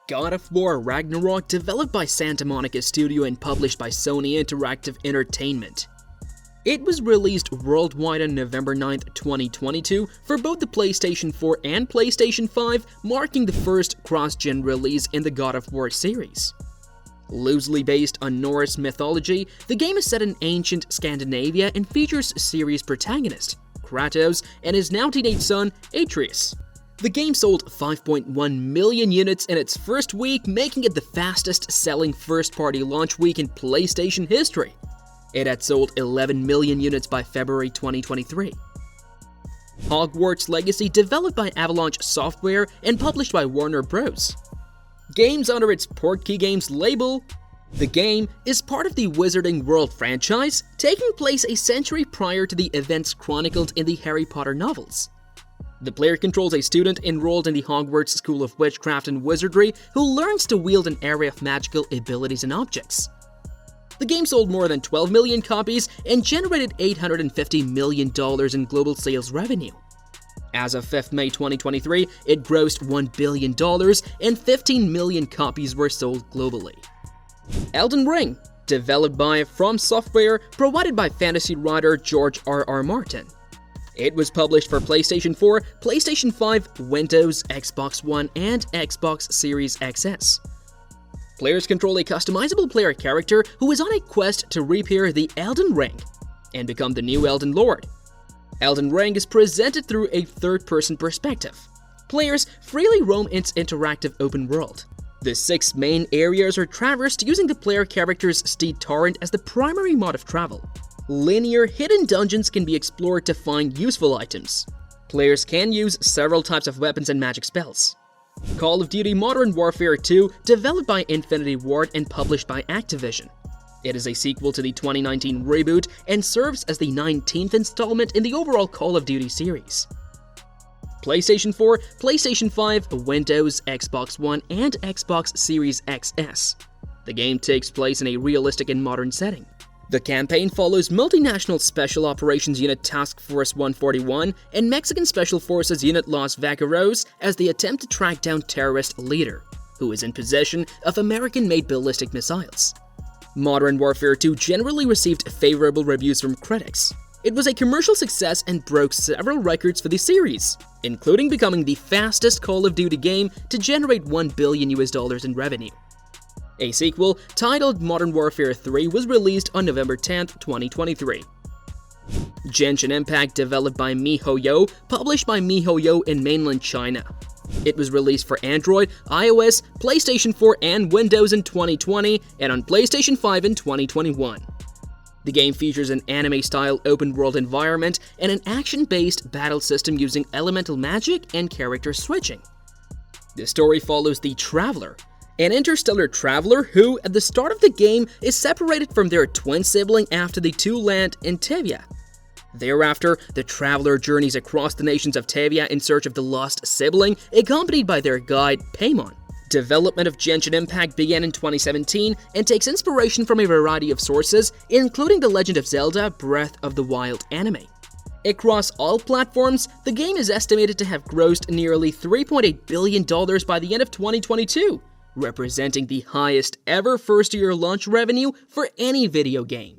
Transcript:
God of War Ragnarok, developed by Santa Monica Studio and published by Sony Interactive Entertainment. It was released worldwide on November 9, 2022 for both the PlayStation 4 and PlayStation 5, marking the first cross-gen release in the God of War series. Loosely based on Norse mythology, the game is set in ancient Scandinavia and features series protagonist, Kratos, and his now teenage son, Atreus. The game sold 5.1 million units in its first week, making it the fastest-selling first-party launch week in PlayStation history. It had sold 11 million units by February 2023. Hogwarts Legacy, developed by Avalanche Software and published by Warner Bros. Games under its Portkey Games label. The game is part of the Wizarding World franchise, taking place a century prior to the events chronicled in the Harry Potter novels. The player controls a student enrolled in the Hogwarts School of Witchcraft and Wizardry who learns to wield an array of magical abilities and objects. The game sold more than 12 million copies and generated $850 million in global sales revenue. As of 5th May 2023, it grossed $1 billion and 15 million copies were sold globally. Elden Ring, developed by From Software, provided by fantasy writer George R.R. Martin. It was published for PlayStation 4, PlayStation 5, Windows, Xbox One, and Xbox Series XS. Players control a customizable player character who is on a quest to repair the Elden Ring and become the new Elden Lord. Elden Ring is presented through a third-person perspective. Players freely roam its interactive open world. The 6 main areas are traversed using the player character's steed torrent as the primary mode of travel. Linear, hidden dungeons can be explored to find useful items. Players can use several types of weapons and magic spells. Call of Duty Modern Warfare 2, developed by Infinity Ward and published by Activision. It is a sequel to the 2019 reboot and serves as the 19th installment in the overall Call of Duty series. PlayStation 4, PlayStation 5, Windows, Xbox One, and Xbox Series XS. The game takes place in a realistic and modern setting. The campaign follows Multinational Special Operations Unit Task Force 141 and Mexican Special Forces Unit Los Vaqueros as they attempt to track down terrorist leader, who is in possession of American-made ballistic missiles. Modern Warfare 2 generally received favorable reviews from critics. It was a commercial success and broke several records for the series, including becoming the fastest Call of Duty game to generate $1 billion in revenue. A sequel, titled Modern Warfare 3, was released on November 10, 2023. Genshin Impact, developed by miHoYo, published by miHoYo in mainland China. It was released for Android, iOS, PlayStation 4, and Windows in 2020, and on PlayStation 5 in 2021. The game features an anime-style open-world environment and an action-based battle system using elemental magic and character switching. The story follows the Traveler, an interstellar traveler who, at the start of the game, is separated from their twin sibling after the two land in Tevia. Thereafter, the traveler journeys across the nations of Tevia in search of the lost sibling, accompanied by their guide, Paimon. Development of Genshin Impact began in 2017 and takes inspiration from a variety of sources, including The Legend of Zelda: Breath of the Wild anime. Across all platforms, the game is estimated to have grossed nearly $3.8 billion by the end of 2022, representing the highest ever first-year launch revenue for any video game.